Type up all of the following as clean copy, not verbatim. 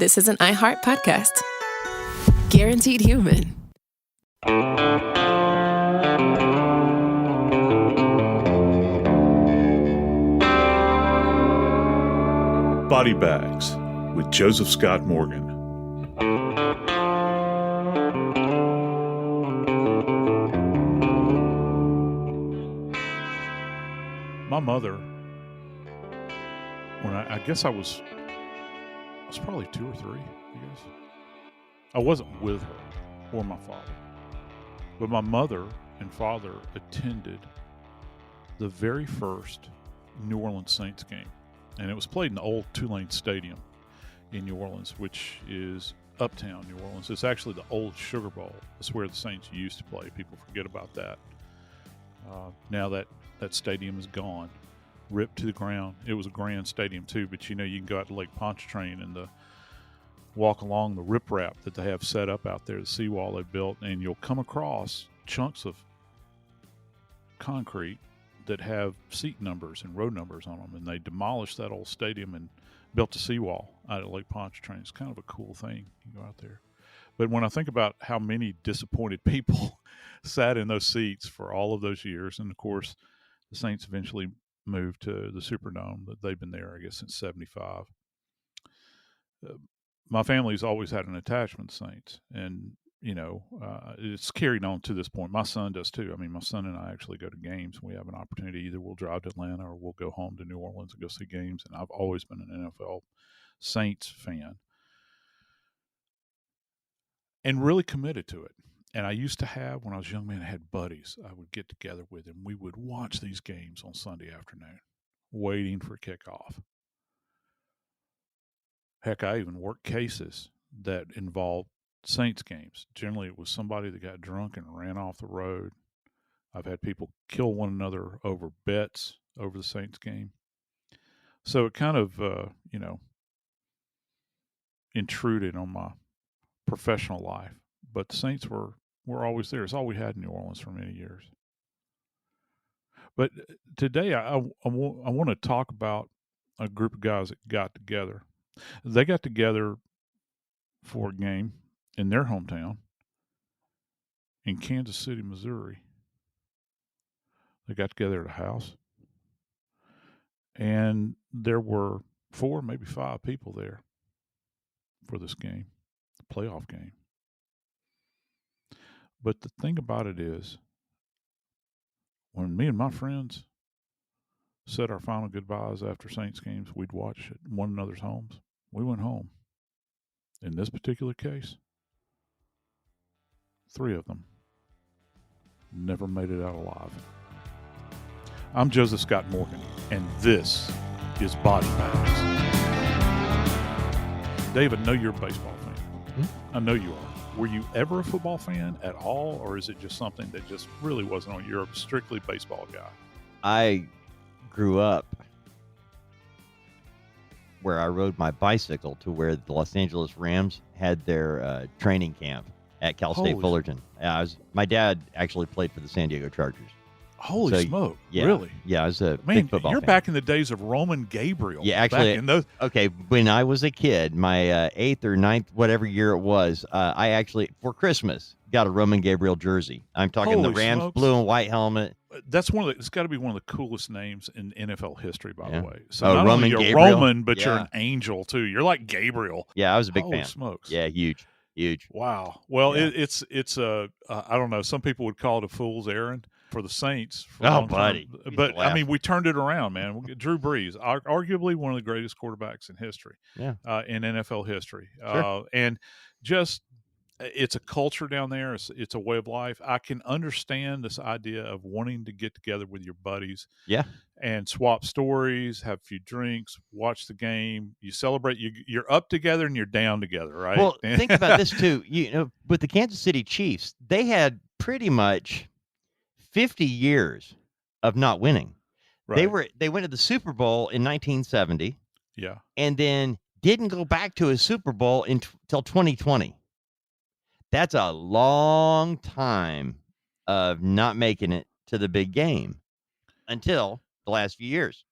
This is an iHeart podcast. Guaranteed human. Body Bags with Joseph Scott Morgan. My mother, when I guess I was probably 2 or 3, I guess. I wasn't with her or my father. But my mother and father attended the very first New Orleans Saints game. And it was played in the old Tulane Stadium in New Orleans, which is uptown New Orleans. It's actually the old Sugar Bowl. That's where the Saints used to play. People forget about that. Now that stadium is gone, ripped to the ground. It was a grand stadium too, but you can go out to Lake Pontchartrain and walk along the riprap that they have set up out there, the seawall they built, and you'll come across chunks of concrete that have seat numbers and road numbers on them, and they demolished that old stadium and built a seawall out at Lake Pontchartrain. It's kind of a cool thing. You go out there. But when I think about how many disappointed people sat in those seats for all of those years, and of course the Saints eventually moved to the Superdome, that they've been there, I guess, since 75. My family's always had an attachment to Saints, and it's carried on to this point. My son does too. I mean, my son and I actually go to games. We have an opportunity. Either we'll drive to Atlanta or we'll go home to New Orleans and go see games. And I've always been an NFL Saints fan and really committed to it. And I used to have, when I was a young man, I had buddies I would get together with, and we would watch these games on Sunday afternoon, waiting for kickoff. Heck, I even worked cases that involved Saints games. Generally, it was somebody that got drunk and ran off the road. I've had people kill one another over bets over the Saints game. So it kind of, intruded on my professional life. But the Saints were always there. It's all we had in New Orleans for many years. But today, I want to talk about a group of guys that got together. They got together for a game in their hometown in Kansas City, Missouri. They got together at a house, and there were 4, maybe 5 people there for this game, the playoff game. But the thing about it is, when me and my friends said our final goodbyes after Saints games, we'd watch at one another's homes. We went home. In this particular case, 3 of them never made it out alive. I'm Joseph Scott Morgan, and this is Body Bags. Dave, I know you're a baseball fan. I know you are. Were you ever a football fan at all, or is it just something that just really wasn't on? You're a strictly baseball guy. I grew up where I rode my bicycle to where the Los Angeles Rams had their training camp at Cal State Fullerton. My dad actually played for the San Diego Chargers. Holy smoke! Yeah, really? Yeah, I was a big football you're fan. back in the days of Roman Gabriel. Yeah, actually, okay. When I was a kid, my 8th or 9th, whatever year it was, I actually, for Christmas, got a Roman Gabriel jersey. I'm talking Holy the Rams smokes. blue and white helmet. That's it's got to be one of the coolest names in NFL history, by the way. So not Roman only you're Gabriel, Roman, but you're an angel too. You're like Gabriel. Yeah, I was a big Holy fan. Smokes! Yeah, huge. Wow. Well, yeah. it's I don't know. Some people would call it a fool's errand for the Saints. Buddy. But I mean, we turned it around, man. Drew Brees, arguably one of the greatest quarterbacks in history. Yeah. In NFL history. Sure. And just it's a culture down there. It's a way of life. I can understand this idea of wanting to get together with your buddies. Yeah. And swap stories, have a few drinks, watch the game. You celebrate. You're up together and you're down together, right? Well, think about this too. With the Kansas City Chiefs, they had pretty much 50 years of not winning. Right. They went to the Super Bowl in 1970. Yeah. And then didn't go back to a Super Bowl until 2020. That's a long time of not making it to the big game until the last few years.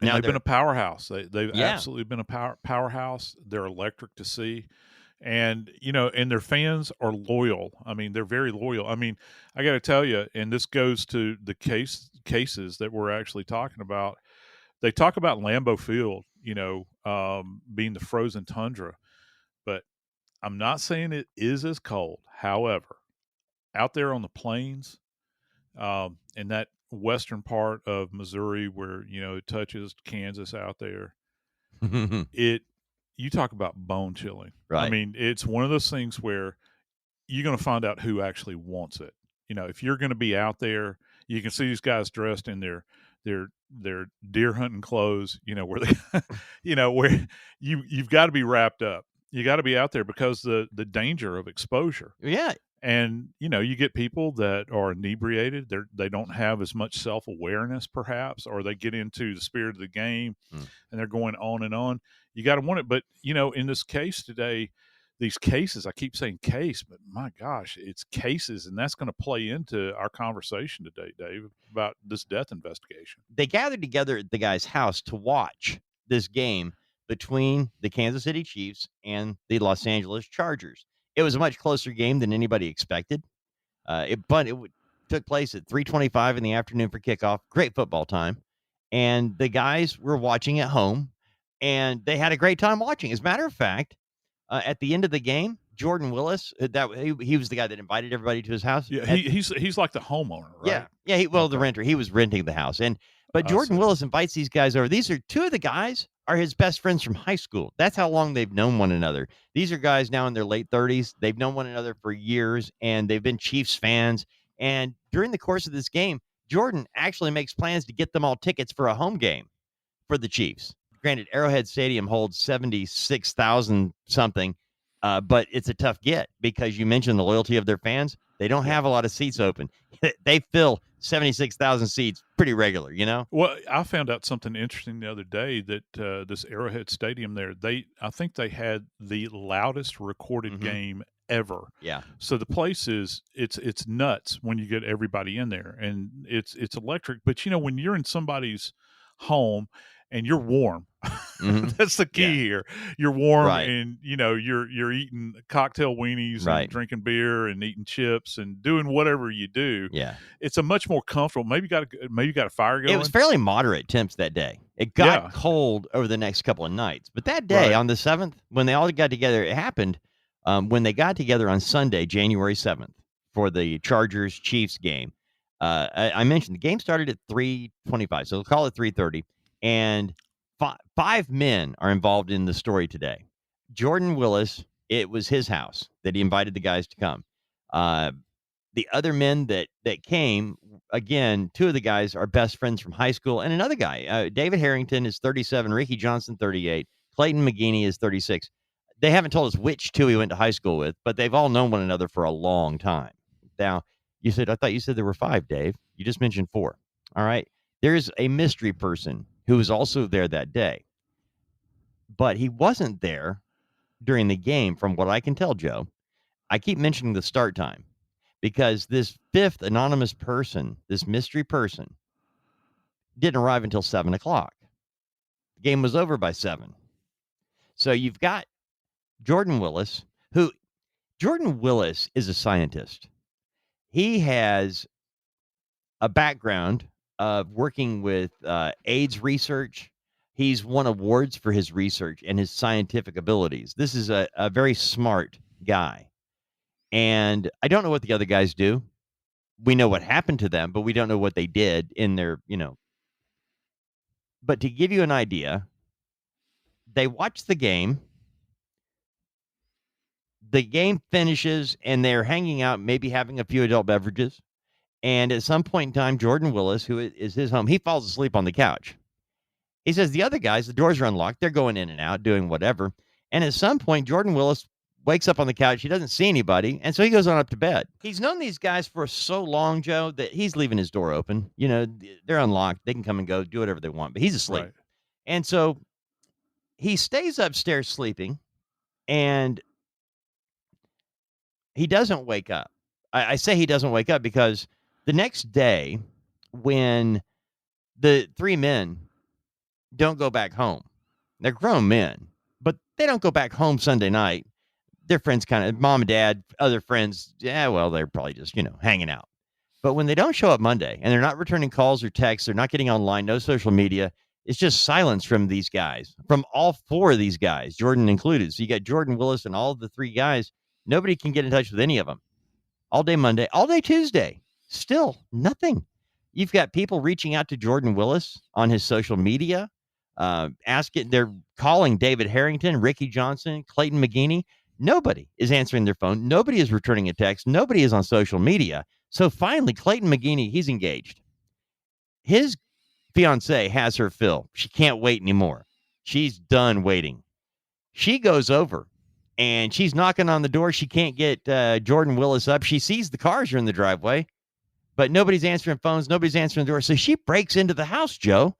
And Now they've been they're a powerhouse. They've Yeah. absolutely been a powerhouse. They're electric to see. And, and their fans are loyal. I mean, they're very loyal. I mean, I got to tell you, and this goes to the cases that we're actually talking about. They talk about Lambeau Field, being the frozen tundra, but I'm not saying it is as cold. However, out there on the plains, in that western part of Missouri where, it touches Kansas out there, you talk about bone chilling. I Right. mean, it's one of those things where you're going to find out who actually wants it. If you're going to be out there, you can see these guys dressed in their deer hunting clothes, where they, where you've got to be wrapped up. You got to be out there because the danger of exposure. Yeah. And, you get people that are inebriated. They don't have as much self-awareness perhaps, or they get into the spirit of the game and they're going on and on. You got to want it. But, in this case today, these cases, I keep saying case, but my gosh, it's cases. And that's going to play into our conversation today, Dave, about this death investigation. They gathered together at the guy's house to watch this game between the Kansas City Chiefs and the Los Angeles Chargers. It was a much closer game than anybody expected. But it took place at 3:25 in the afternoon for kickoff. Great football time. And the guys were watching at home, and they had a great time watching. As a matter of fact, at the end of the game, Jordan Willis, he was the guy that invited everybody to his house. Yeah, he's like the homeowner, right? Yeah. The renter. He was renting the house, but Jordan Willis invites these guys over. These are two of the guys are his best friends from high school. That's how long they've known one another. These are guys now in their late 30s. They've known one another for years, and they've been Chiefs fans. And during the course of this game, Jordan actually makes plans to get them all tickets for a home game for the Chiefs. Granted, Arrowhead Stadium holds 76,000 something, but it's a tough get because you mentioned the loyalty of their fans. They don't have a lot of seats open. They fill 76,000 seats pretty regular, Well, I found out something interesting the other day that this Arrowhead Stadium there, I think they had the loudest recorded game ever. Yeah. So the place it's nuts when you get everybody in there, and it's electric. But when you're in somebody's home and you're warm, that's the key here. You're warm, Right. and you're eating cocktail weenies Right. and drinking beer and eating chips and doing whatever you do. Yeah. It's a much more comfortable. Maybe you got a fire going. It was fairly moderate temps that day. It got cold over the next couple of nights, but that day on the 7th, when they all got together, it happened when they got together on Sunday, January 7th, for the Chargers-Chiefs game. I mentioned the game started at 3:25, so we'll call it 3:30, and five men are involved in the story today. Jordan Willis, it was his house that he invited the guys to come. The other men that came, again, two of the guys are best friends from high school, and another guy, David Harrington, is 37, Ricky Johnson, 38, Clayton McGeeney is 36. They haven't told us which two he went to high school with, but they've all known one another for a long time. Now, I thought you said there were 5, Dave. You just mentioned 4. All right. There's a mystery person who was also there that day, but he wasn't there during the game, from what I can tell, Joe. I keep mentioning the start time because this 5th anonymous person, this mystery person, didn't arrive until 7 o'clock. The game was over by 7. So you've got Jordan Willis, Jordan Willis is a scientist. He has a background of working with AIDS research. He's won awards for his research and his scientific abilities. This is a very smart guy. And I don't know what the other guys do. We know what happened to them, but we don't know what they did in their, But to give you an idea, they watch the game. The game finishes, and they're hanging out, maybe having a few adult beverages. And at some point in time, Jordan Willis, who is his home, he falls asleep on the couch. He says the other guys, the doors are unlocked. They're going in and out, doing whatever. And at some point, Jordan Willis wakes up on the couch. He doesn't see anybody. And so he goes on up to bed. He's known these guys for so long, Joe, that he's leaving his door open. They're unlocked. They can come and go, do whatever they want. But he's asleep. Right. And so he stays upstairs sleeping, and he doesn't wake up. I say he doesn't wake up because the next day, when the 3 men don't go back home. They're grown men, but they don't go back home Sunday night. Their friends kind of, mom and dad, other friends, well, they're probably just, hanging out. But when they don't show up Monday and they're not returning calls or texts, they're not getting online, no social media, it's just silence from these guys, from all four of these guys, Jordan included. So you got Jordan Willis and all of the three guys. Nobody can get in touch with any of them. All day Monday, all day Tuesday, still nothing. You've got people reaching out to Jordan Willis on his social media, they're calling David Harrington, Ricky Johnson, Clayton McGeeney. Nobody is answering their phone. Nobody is returning a text. Nobody is on social media. So finally, Clayton McGeeney, he's engaged. His fiance has her fill. She can't wait anymore. She's done waiting. She goes over and she's knocking on the door. She can't get Jordan Willis up. She sees the cars are in the driveway, but nobody's answering phones. Nobody's answering the door. So she breaks into the house, Joe.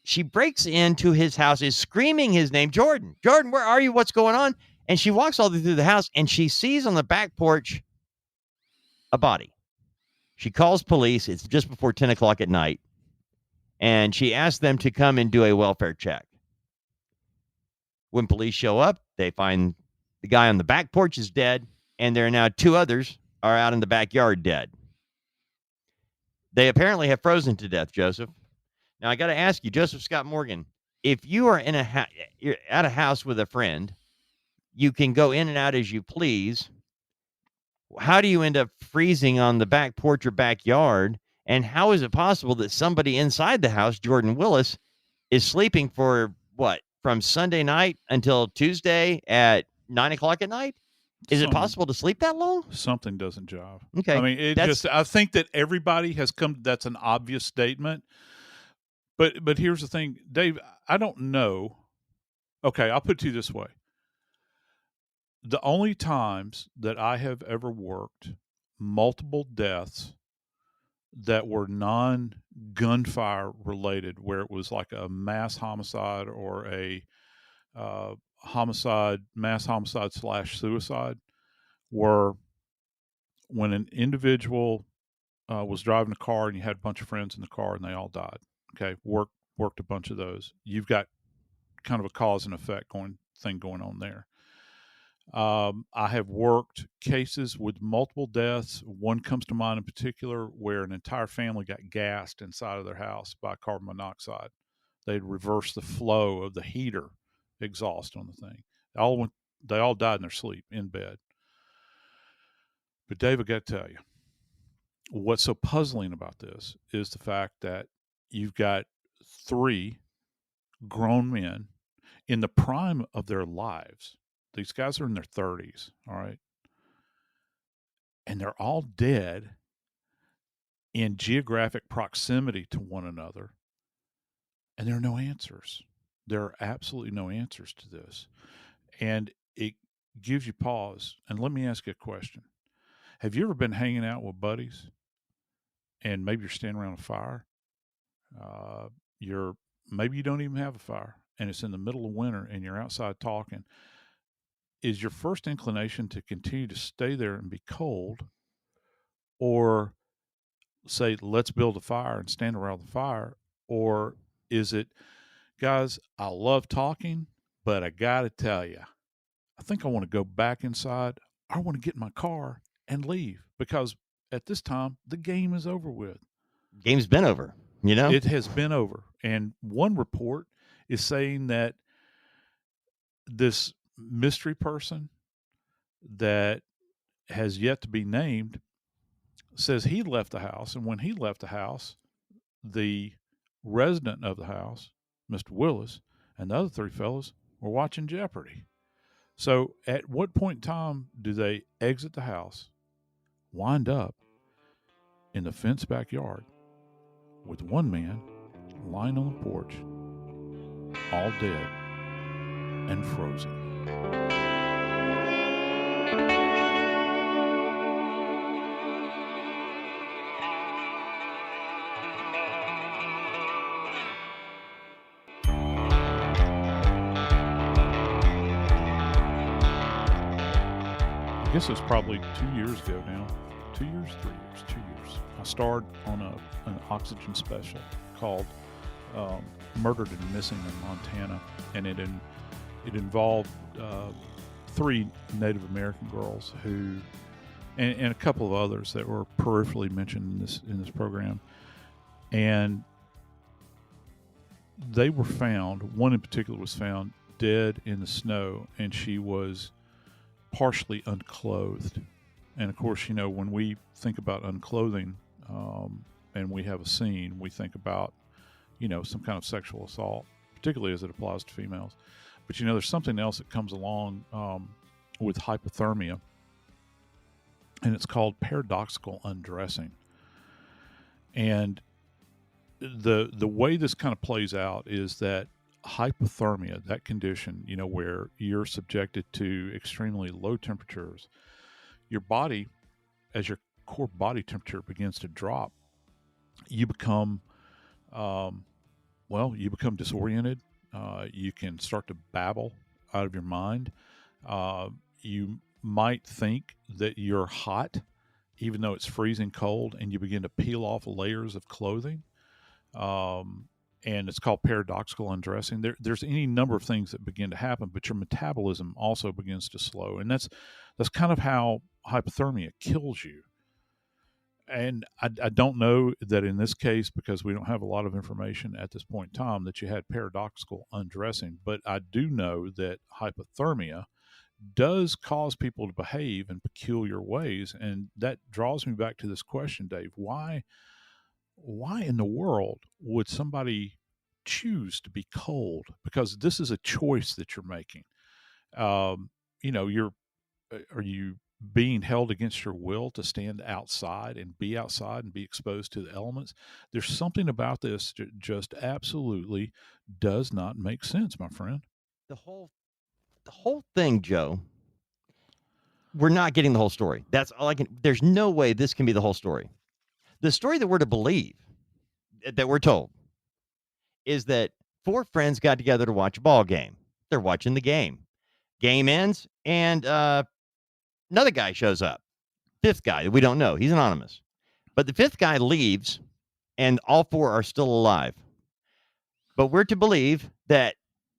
She breaks into his house, is screaming his name, Jordan, where are you? What's going on? And she walks all the way through the house and she sees on the back porch a body. She calls police. It's just before 10 o'clock at night. And she asks them to come and do a welfare check. When police show up, they find the guy on the back porch is dead. And there are now two others are out in the backyard dead. They apparently have frozen to death, Joseph. Now, I got to ask you, Joseph Scott Morgan, if you are you're at a house with a friend, you can go in and out as you please. How do you end up freezing on the back porch or backyard? And how is it possible that somebody inside the house, Jordan Willis, is sleeping for what, from Sunday night until Tuesday at 9 o'clock at night? Is it possible to sleep that long? Something doesn't jive. Okay. I mean, I think that everybody has come, that's an obvious statement. But here's the thing, Dave, I don't know. Okay, I'll put it to you this way. The only times that I have ever worked multiple deaths that were non-gunfire related, where it was like a mass homicide or a mass homicide / suicide, were when an individual was driving a car and you had a bunch of friends in the car and they all died. Okay, worked a bunch of those. You've got kind of a cause and effect thing going on there. I have worked cases with multiple deaths. One comes to mind in particular where an entire family got gassed inside of their house by carbon monoxide. They'd reversed the flow of the heater exhaust on the thing. They all died in their sleep in bed. But Dave, I got to tell you, what's so puzzling about this is the fact that you've got three grown men in the prime of their lives. These guys are in their 30s, all right? And they're all dead in geographic proximity to one another. And there are no answers. There are absolutely no answers to this. And it gives you pause. And let me ask you a question. Have you ever been hanging out with buddies and maybe you're standing around a fire? Maybe you don't even have a fire and it's in the middle of winter and you're outside talking. Is your first inclination to continue to stay there and be cold, or say, let's build a fire and stand around the fire? Or is it, guys, I love talking, but I got to tell you, I think I want to go back inside. I want to get in my car and leave, because at this time, the game is over with. Game's been over, It has been over. And one report is saying that this mystery person that has yet to be named says he left the house. And when he left the house, the resident of the house, Mr. Willis, and the other three fellows were watching Jeopardy. So at what point in time do they exit the house, wind up in the fenced backyard with one man lying on the porch, all dead and frozen? I guess it was probably 2 years ago now. 2 years, 3 years, 2 years. I starred on an oxygen special called murdered and missing in Montana, and it involved 3 Native American girls who, and a couple of others that were peripherally mentioned in this program, and they were found. One in particular was found dead in the snow, and she was partially unclothed. And of course, when we think about unclothing, and we have a scene, we think about, some kind of sexual assault, particularly as it applies to females. But there's something else that comes along with hypothermia, and it's called paradoxical undressing. And the way this kind of plays out is that hypothermia, that condition, where you're subjected to extremely low temperatures, your body, as your core body temperature begins to drop, you become, you become disoriented. You can start to babble out of your mind. You might think that you're hot, even though it's freezing cold, and you begin to peel off layers of clothing. And it's called paradoxical undressing. There's any number of things that begin to happen, but your metabolism also begins to slow. And that's kind of how hypothermia kills you. And I don't know that in this case, because we don't have a lot of information at this point in time, that you had paradoxical undressing. But I do know that hypothermia does cause people to behave in peculiar ways. And that draws me back to this question, Dave. Why in the world would somebody choose to be cold? Because this is a choice that you're making. Are you being held against your will to stand outside and be exposed to the elements? There's something about this that just absolutely does not make sense, my friend. The whole thing, Joe, we're not getting the whole story. That's all I can. There's no way this can be the whole story. The story that we're to believe, that we're told, is that 4 friends got together to watch a ball game. They're watching the game. Game ends, and another guy shows up. 5th guy that we don't know. He's anonymous. But the 5th guy leaves, and all 4 are still alive. But we're to believe that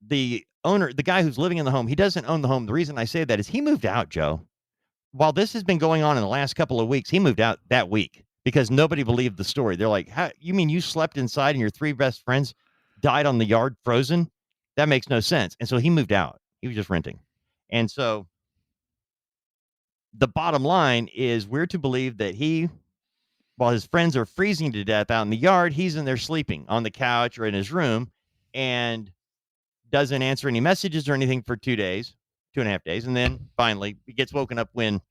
the owner, the guy who's living in the home, he doesn't own the home. The reason I say that is he moved out, Joe. While this has been going on in the last couple of weeks, he moved out that week because nobody believed the story. They're like, "How, you mean you slept inside and your 3 best friends died on the yard frozen? That makes no sense." And so he moved out. He was just renting. And so the bottom line is we're to believe that while his friends are freezing to death out in the yard, he's in there sleeping on the couch or in his room and doesn't answer any messages or anything for 2.5 days. And then finally he gets woken up when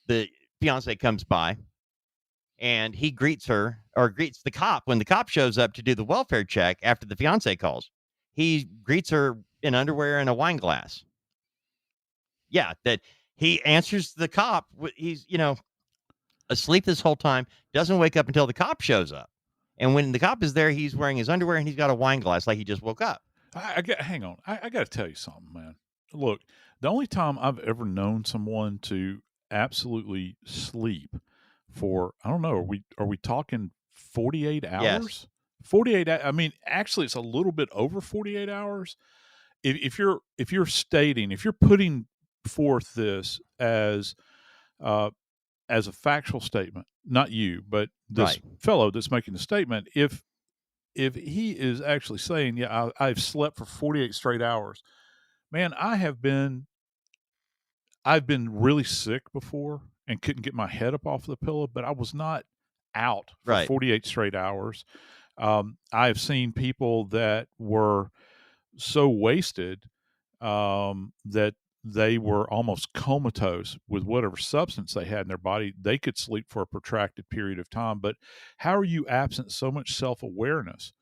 the fiance comes by, and he greets the cop when the cop shows up to do the welfare check after the fiance calls. He greets her in underwear and a wine glass. Yeah, that he answers the cop. He's, asleep this whole time, doesn't wake up until the cop shows up. And when the cop is there, he's wearing his underwear and he's got a wine glass like he just woke up. Hang on. I got to tell you something, man. Look, the only time I've ever known someone to absolutely sleep for, I don't know, are we talking 48 hours? Yes. 48. I mean, actually, it's a little bit over 48 hours. If you're putting forth this as a factual statement, not you, but this fellow that's making the statement, if he is actually saying, yeah, I've slept for 48 straight hours, man, I've been really sick before and couldn't get my head up off the pillow, but I was not out for 48 straight hours. I've seen people that were so wasted that they were almost comatose with whatever substance they had in their body. They could sleep for a protracted period of time. But how are you absent so much self-awareness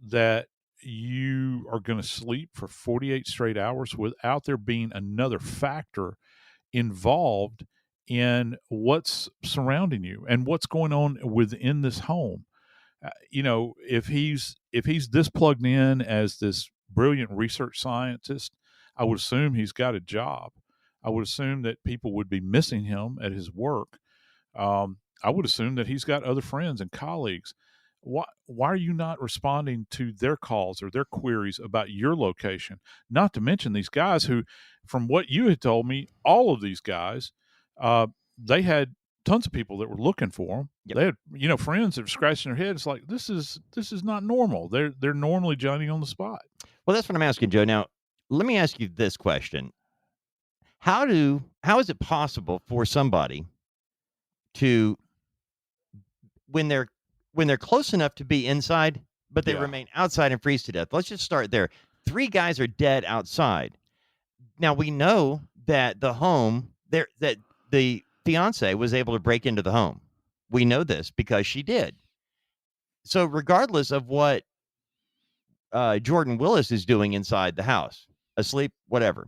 that you are going to sleep for 48 straight hours without there being another factor involved in what's surrounding you and what's going on within this home? If he's this plugged in as this brilliant research scientist, I would assume he's got a job. I would assume that people would be missing him at his work. I would assume that he's got other friends and colleagues. why are you not responding to their calls or their queries about your location? Not to mention these guys who, from what you had told me, all of these guys, they had tons of people that were looking for them. Yep. They had, friends that were scratching their heads like, this is not normal. They're normally Johnny on the spot. Well, that's what I'm asking, Joe. Now, let me ask you this question. How is it possible for somebody to, when they're close enough to be inside, but they remain outside and freeze to death? Let's just start there. 3 guys are dead outside. Now, we know that that the fiance was able to break into the home. We know this because she did. So regardless of what Jordan Willis is doing inside the house, asleep, whatever,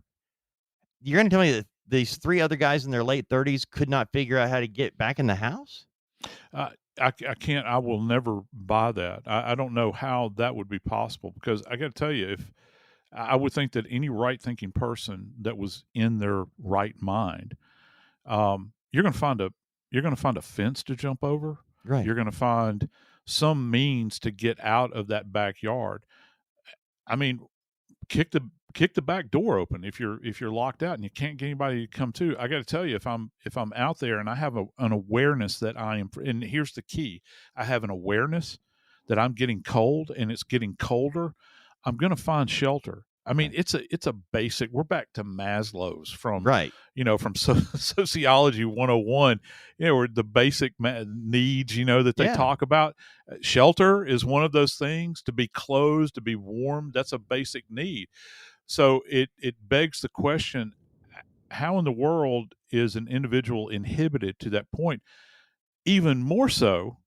you're going to tell me that these 3 other guys in their late 30s could not figure out how to get back in the house? I can't. I will never buy that. I don't know how that would be possible, because I got to tell you, if I would think that any right-thinking person that was in their right mind, you're going to find a fence to jump over. Right. You're going to find some means to get out of that backyard. I mean, kick the back door open if you're locked out and you can't get anybody to come to. I got to tell you, if I'm out there and I have an awareness that I am, and here's the key, I have an awareness that I'm getting cold and it's getting colder, I'm going to find shelter. I mean, it's a basic. We're back to Maslow's from from sociology 101. Where the basic needs that they talk about. Shelter is one of those things. To be clothed, to be warm, that's a basic need. So it begs the question: how in the world is an individual inhibited to that point? Even more so,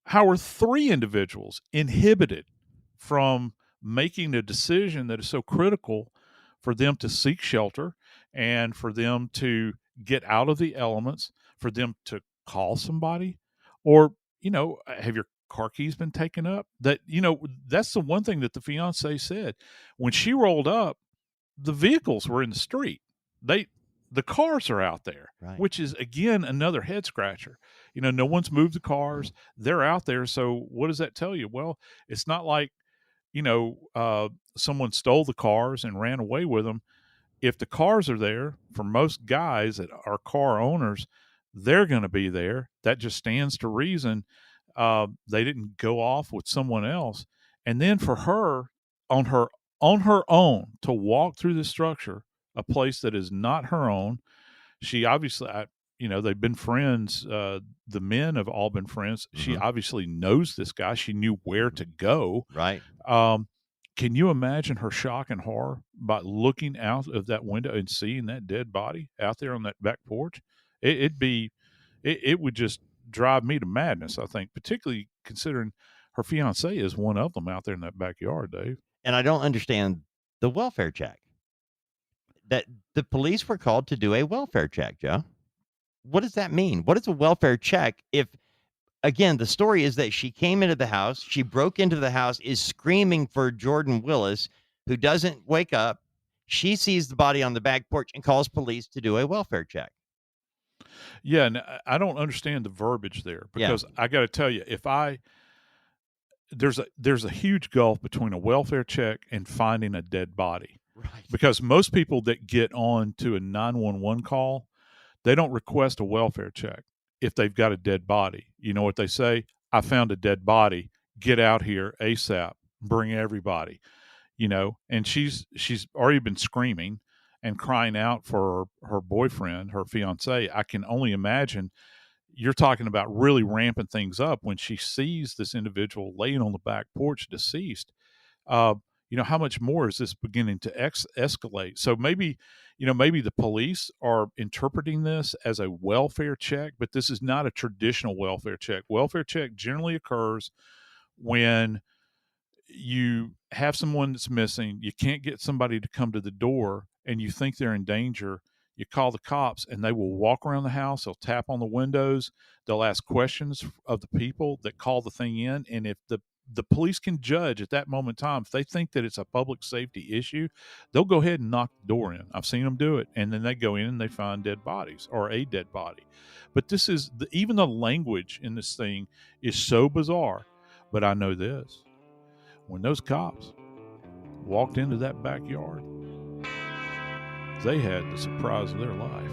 how are 3 individuals inhibited from making a decision that is so critical for them to seek shelter and for them to get out of the elements, for them to call somebody? Or, have your car keys been taken up? That's the one thing that the fiance said. When she rolled up, the vehicles were in the street. The cars are out there, which is, again, another head scratcher. No one's moved the cars. They're out there. So what does that tell you? Well, it's not like, someone stole the cars and ran away with them. If the cars are there, for most guys that are car owners, they're going to be there. That just stands to reason. They didn't go off with someone else. And then for her, on her own, to walk through the structure, a place that is not her own, she obviously, they've been friends. The men have all been friends. Mm-hmm. She obviously knows this guy. She knew where to go. Right. Can you imagine her shock and horror by looking out of that window and seeing that dead body out there on that back porch? It would just drive me to madness, I think, particularly considering her fiance is one of them out there in that backyard, Dave. And I don't understand the welfare check. That the police were called to do a welfare check, Joe. What does that mean? What is a welfare check if, again, the story is that she came into the house, she broke into the house, is screaming for Jordan Willis, who doesn't wake up. She sees the body on the back porch and calls police to do a welfare check. Yeah, and I don't understand the verbiage there, because I got to tell you, there's a huge gulf between a welfare check and finding a dead body. Right. Because most people that get on to a 911 call, they don't request a welfare check if they've got a dead body. You know what they say? I found a dead body. Get out here ASAP. Bring everybody. And she's already been screaming and crying out for her boyfriend, her fiance. I can only imagine you're talking about really ramping things up when she sees this individual laying on the back porch deceased. How much more is this beginning to escalate? So maybe the police are interpreting this as a welfare check, but this is not a traditional welfare check. Welfare check generally occurs when you have someone that's missing, you can't get somebody to come to the door, and you think they're in danger. You call the cops, and they will walk around the house. They'll tap on the windows. They'll ask questions of the people that call the thing in, and if the police can judge at that moment in time, if they think that it's a public safety issue, they'll go ahead and knock the door in. I've seen them do it. And then they go in and they find dead bodies or a dead body. But this is even the language in this thing is so bizarre. But I know this. When those cops walked into that backyard, they had the surprise of their life.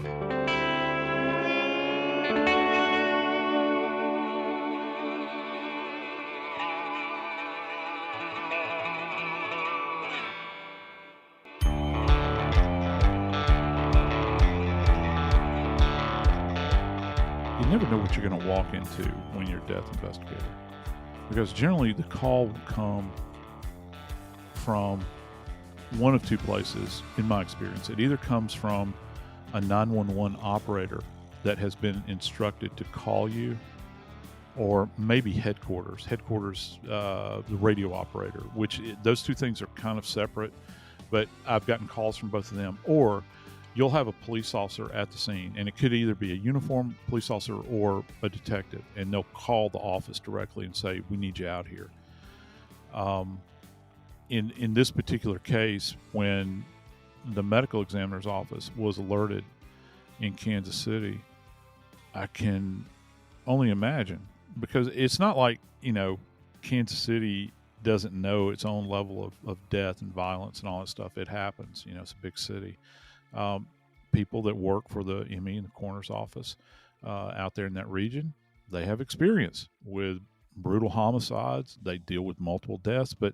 You never know what you're going to walk into when you're a death investigator, because generally the call will come from one of two places. In my experience, it either comes from a 911 operator that has been instructed to call you, or maybe headquarters, the radio operator, which those two things are kind of separate, but I've gotten calls from both of them. Or you'll have a police officer at the scene, and it could either be a uniformed police officer or a detective, and they'll call the office directly and say, we need you out here. In this particular case, when the medical examiner's office was alerted in Kansas City, I can only imagine, because it's not like, Kansas City doesn't know its own level of death and violence and all that stuff. It happens. It's a big city. People that work for the ME and the coroner's office out there in that region, they have experience with brutal homicides. They deal with multiple deaths. But,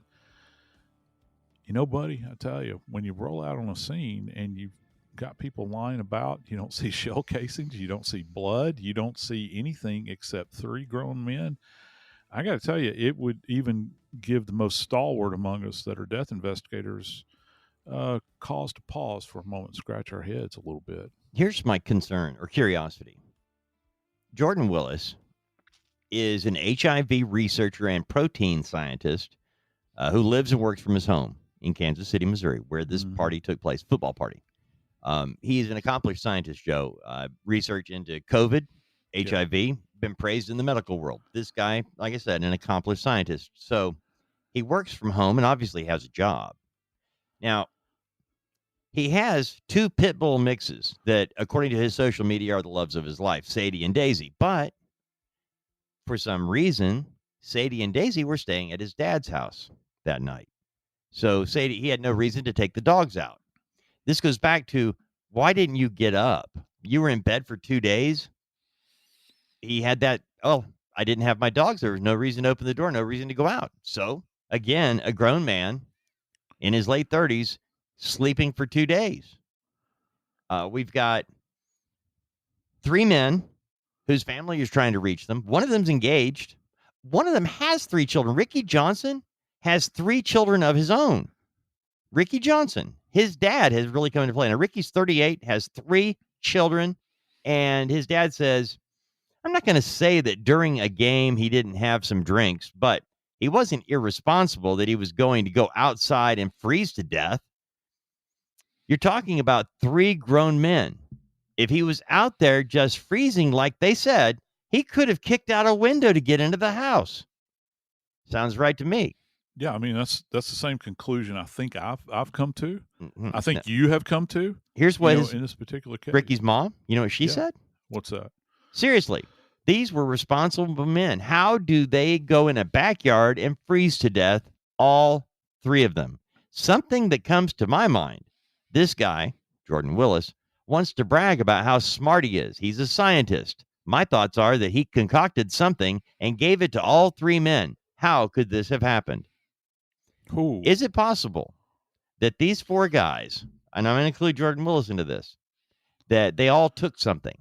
buddy, I tell you, when you roll out on a scene and you've got people lying about, you don't see shell casings, you don't see blood, you don't see anything except three grown men. I got to tell you, it would even give the most stalwart among us that are death investigators cause to pause for a moment, scratch our heads a little bit. Here's my concern or curiosity. Jordan Willis is an HIV researcher and protein scientist who lives and works from his home in Kansas City, Missouri, where this party took place, football party. He is an accomplished scientist, Joe. Research into COVID, HIV, been praised in the medical world. This guy, like I said, an accomplished scientist. So he works from home and obviously has a job. Now, he has two pit bull mixes that, according to his social media, are the loves of his life, Sadie and Daisy. But for some reason, Sadie and Daisy were staying at his dad's house that night. So Sadie, he had no reason to take the dogs out. This goes back to, why didn't you get up? You were in bed for 2 days. He had that, I didn't have my dogs. There was no reason to open the door, no reason to go out. So, again, a grown man in his late 30s sleeping for 2 days. We've got 3 men whose family is trying to reach them. One of them's engaged. One of them has 3 children. Ricky Johnson has 3 children of his own. Ricky Johnson, his dad has really come into play. Now, Ricky's 38, has 3 children, and his dad says, I'm not going to say that during a game he didn't have some drinks, but he wasn't irresponsible that he was going to go outside and freeze to death. You're talking about 3 grown men. If he was out there just freezing like they said, he could have kicked out a window to get into the house. Sounds right to me. Yeah, I mean, that's the same conclusion I think I've come to. Mm-hmm. I think you have come to. Here's what in this particular case. Ricky's mom, you know what she said? What's that? Seriously, these were responsible men. How do they go in a backyard and freeze to death, all 3 of them? Something that comes to my mind. This guy, Jordan Willis, wants to brag about how smart he is. He's a scientist. My thoughts are that he concocted something and gave it to all 3 men. How could this have happened? Ooh. Is it possible that these 4 guys, and I'm going to include Jordan Willis into this, that they all took something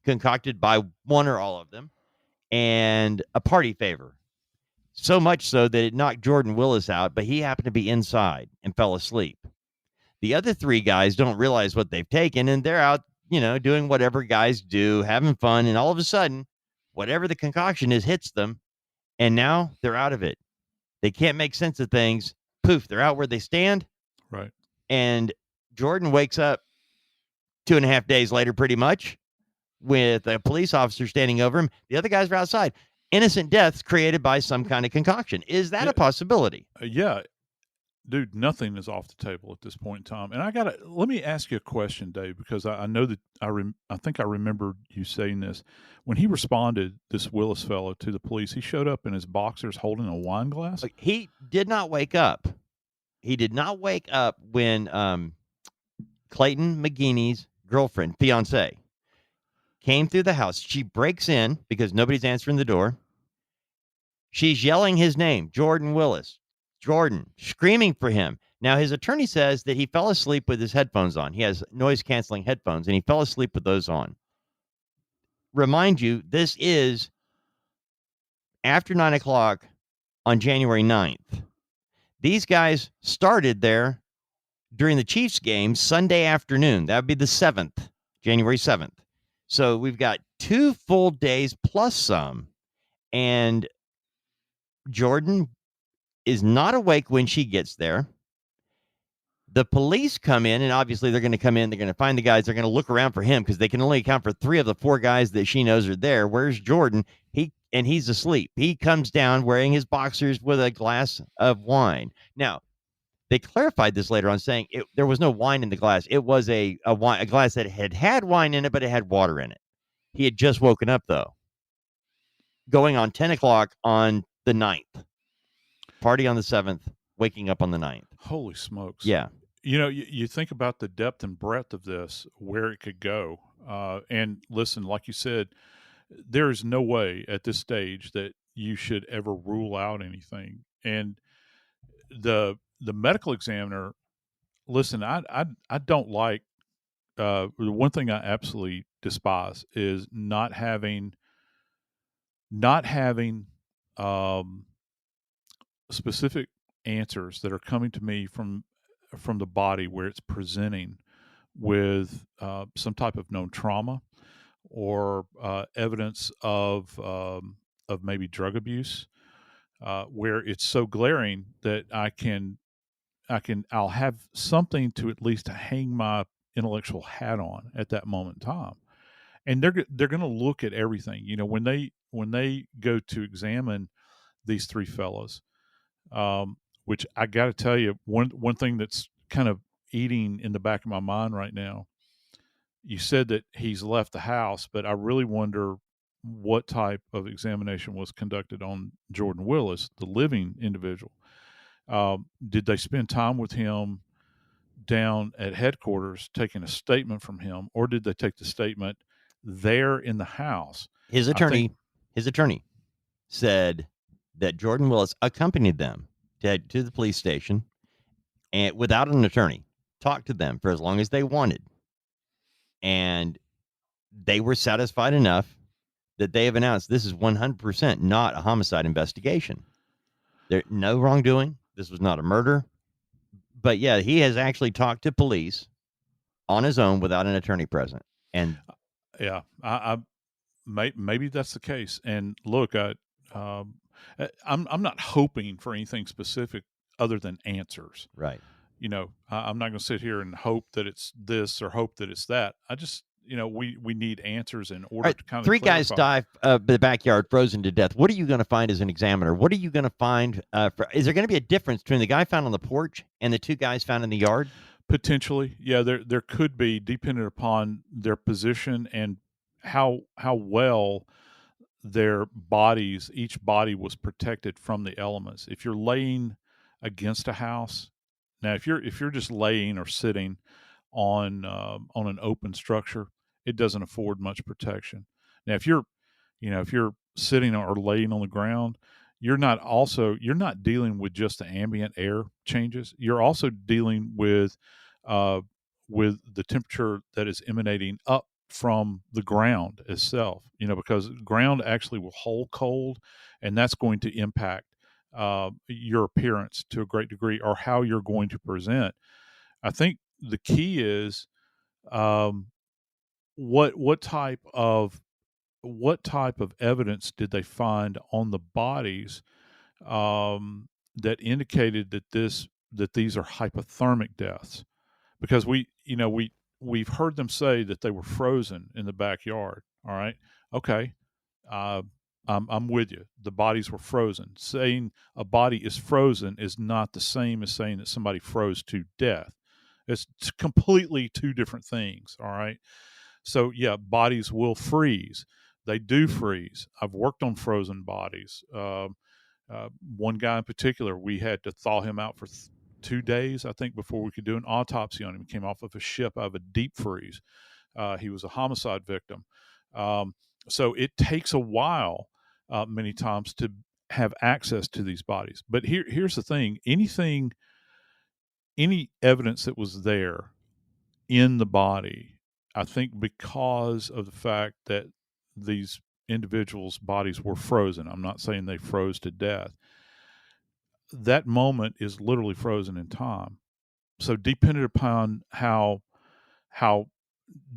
concocted by one or all of them and a party favor? So much so that it knocked Jordan Willis out, but he happened to be inside and fell asleep. The other 3 guys don't realize what they've taken, and they're out, doing whatever guys do, having fun, and all of a sudden, whatever the concoction is hits them, and now they're out of it. They can't make sense of things. Poof, they're out where they stand. Right. And Jordan wakes up 2.5 days later, pretty much, with a police officer standing over him. The other guys are outside. Innocent deaths created by some kind of concoction. Is that a possibility? Yeah. dude, nothing is off the table at this point in time. And let me ask you a question, Dave, because I know that I think I remember you saying this. When he responded, this Willis fellow, to the police, he showed up in his boxers holding a wine glass. He did not wake up. He did not wake up when Clayton McGeeney's girlfriend, fiance, came through the house. She breaks in because nobody's answering the door. She's yelling his name, Jordan Willis. Jordan, screaming for him. Now, his attorney says that he fell asleep with his headphones on. He has noise-canceling headphones, and he fell asleep with those on. Remind you, this is after 9 o'clock on January 9th. These guys started there during the Chiefs game Sunday afternoon. That would be the 7th, January 7th. So we've got 2 full days plus some, and Jordan is not awake when she gets there. The police come in, and obviously they're going to come in. They're going to find the guys. They're going to look around for him because they can only account for 3 of the 4 guys that she knows are there. Where's Jordan? He's asleep. He comes down wearing his boxers with a glass of wine. Now, they clarified this later on, saying there was no wine in the glass. It was a glass that had wine in it, but it had water in it. He had just woken up, though, going on 10 o'clock on the 9th. Party on the 7th, waking up on the 9th. Holy smokes. Yeah. You know, you think about the depth and breadth of this, where it could go. And listen, like you said, there is no way at this stage that you should ever rule out anything. And the medical examiner, listen, I don't like, the one thing I absolutely despise is not having specific answers that are coming to me from the body where it's presenting with some type of known trauma or evidence of maybe drug abuse, where it's so glaring that I'll have something to at least hang my intellectual hat on at that moment in time. And they're going to look at everything. You know, when they go to examine these 3 fellows, which I got to tell you, one thing that's kind of eating in the back of my mind right now. You said that he's left the house, but I really wonder what type of examination was conducted on Jordan Willis, the living individual. Did they spend time with him down at headquarters taking a statement from him, or did they take the statement there in the house? His attorney said that Jordan Willis accompanied them to the police station and without an attorney, talked to them for as long as they wanted. And they were satisfied enough that they have announced this is 100% not a homicide investigation. There's no wrongdoing. This was not a murder. But yeah, he has actually talked to police on his own without an attorney present. And yeah, I maybe that's the case. And look, I'm not hoping for anything specific other than answers. Right. You know, I'm not going to sit here and hope that it's this or hope that it's that. I just, you know, we need answers in order to kind of 3 guys die in the backyard, frozen to death. What are you going to find as an examiner? What are you going to find? Is there going to be a difference between the guy found on the porch and the 2 guys found in the yard? Potentially, yeah. There could be, dependent upon their position and how well their bodies, each body was protected from the elements. If you're laying against a house, now if you're just laying or sitting on an open structure, it doesn't afford much protection. Now if you're sitting or laying on the ground, you're not dealing with just the ambient air changes. You're also dealing with the temperature that is emanating up from the ground itself, because ground actually will hold cold, and that's going to impact your appearance to a great degree, or how you're going to present. I think the key is what type of evidence did they find on the bodies that indicated that these are hypothermic deaths? Because we've heard them say that they were frozen in the backyard. All right. Okay. I'm with you. The bodies were frozen. Saying a body is frozen is not the same as saying that somebody froze to death. It's completely two different things. All right. So yeah, bodies will freeze. They do freeze. I've worked on frozen bodies. One guy in particular, we had to thaw him out for 2 days, I think, before we could do an autopsy on him. He came off of a ship out of a deep freeze. He was a homicide victim. So it takes a while, many times, to have access to these bodies. But here's the thing: any evidence that was there in the body, I think, because of the fact that these individuals' bodies were frozen. I'm not saying they froze to death. That moment is literally frozen in time. So depending upon how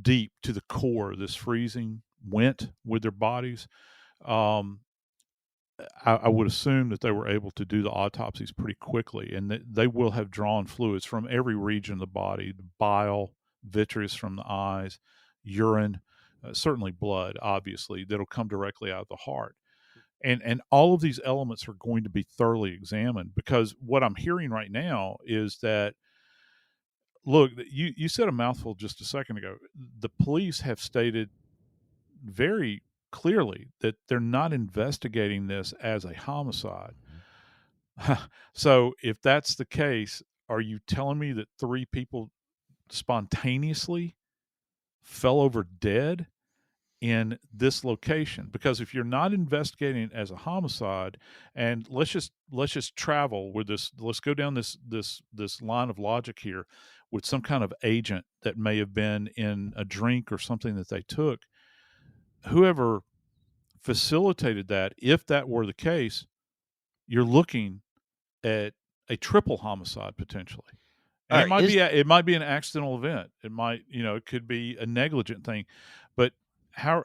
deep to the core this freezing went with their bodies, I would assume that they were able to do the autopsies pretty quickly, and that they will have drawn fluids from every region of the body: the bile, vitreous from the eyes, urine, certainly blood, obviously, that'll come directly out of the heart. And all of these elements are going to be thoroughly examined, because what I'm hearing right now is that, look, you said a mouthful just a second ago. The police have stated very clearly that they're not investigating this as a homicide. So if that's the case, are you telling me that 3 people spontaneously fell over dead in this location? Because if you're not investigating it as a homicide, and let's just travel with this, let's go down this line of logic here, with some kind of agent that may have been in a drink or something that they took, whoever facilitated that, if that were the case, you're looking at a triple homicide potentially. And it might be an accidental event. It might, it could be a negligent thing. But how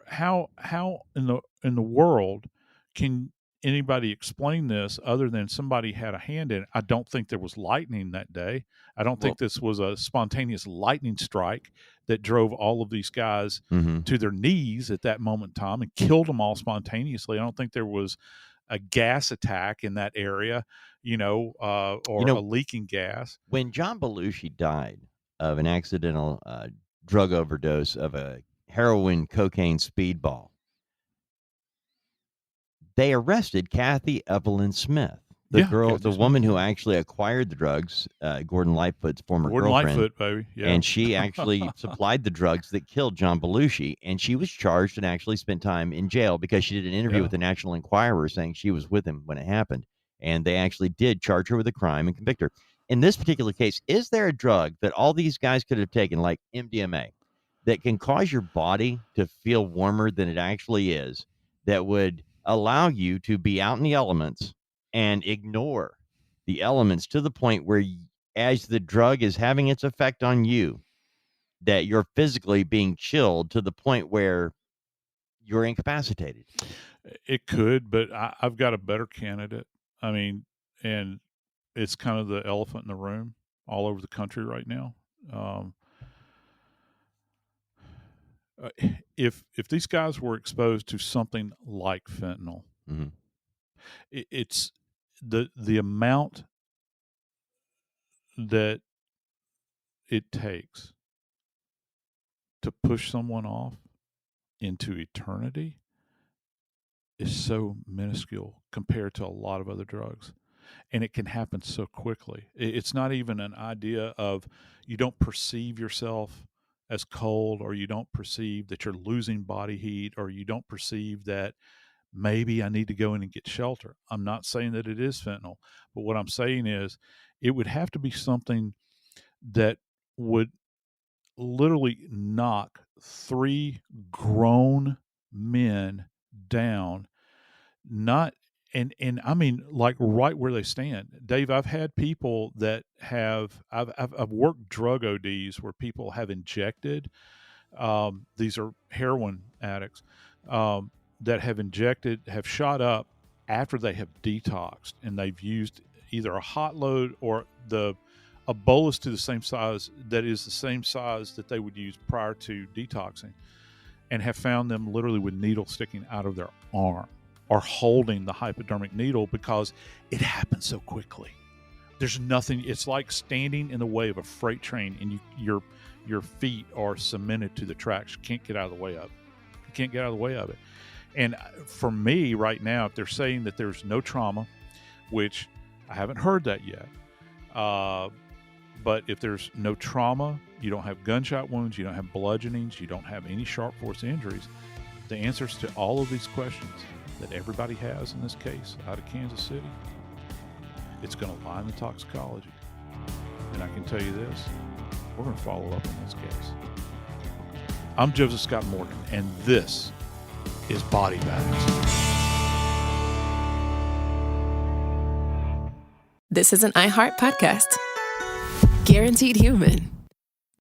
in the world can anybody explain this other than somebody had a hand in it? I don't think there was lightning that day. I don't think this was a spontaneous lightning strike that drove all of these guys to their knees at that moment in time and killed them all spontaneously. I don't think there was a gas attack in that area, or a leaking gas. When John Belushi died of an accidental drug overdose of a heroin cocaine speedball, they arrested Kathy Evelyn Smith, the woman who actually acquired the drugs, Gordon Lightfoot's former girlfriend. Lightfoot, baby. Yeah. And she actually supplied the drugs that killed John Belushi, and she was charged and actually spent time in jail because she did an interview with the National Enquirer saying she was with him when it happened. And they actually did charge her with a crime and convict her. In this particular case, is there a drug that all these guys could have taken, like MDMA, that can cause your body to feel warmer than it actually is, that would allow you to be out in the elements and ignore the elements to the point where, as the drug is having its effect on you, that you're physically being chilled to the point where you're incapacitated? It could, but I've got a better candidate. I mean, and it's kind of the elephant in the room all over the country right now. If these guys were exposed to something like fentanyl, it's the amount that it takes to push someone off into eternity is so minuscule compared to a lot of other drugs. And it can happen so quickly. It's not even an idea of, you don't perceive yourself as cold, or you don't perceive that you're losing body heat, or you don't perceive that maybe I need to go in and get shelter. I'm not saying that it is fentanyl, but what I'm saying is it would have to be something that would literally knock 3 grown men down, and I mean, like, right where they stand. Dave, I've had people that I've worked drug ODs where people have injected, these are heroin addicts, that have shot up after they have detoxed, and they've used either a hot load or a bolus to the same size that they would use prior to detoxing, and have found them literally with needles sticking out of their arm. are holding the hypodermic needle because it happens so quickly. There's nothing. It's like standing in the way of a freight train, and your feet are cemented to the tracks. You can't get out of the way of it. You can't get out of the way of it. And for me right now, if they're saying that there's no trauma, which I haven't heard that yet, but if there's no trauma, you don't have gunshot wounds, you don't have bludgeonings, you don't have any sharp force injuries, the answers to all of these questions that everybody has in this case out of Kansas City, it's going to lie in the toxicology. And I can tell you this, we're going to follow up on this case. I'm Joseph Scott Morgan, and this is Body Bags. This is an iHeart podcast. Guaranteed Human.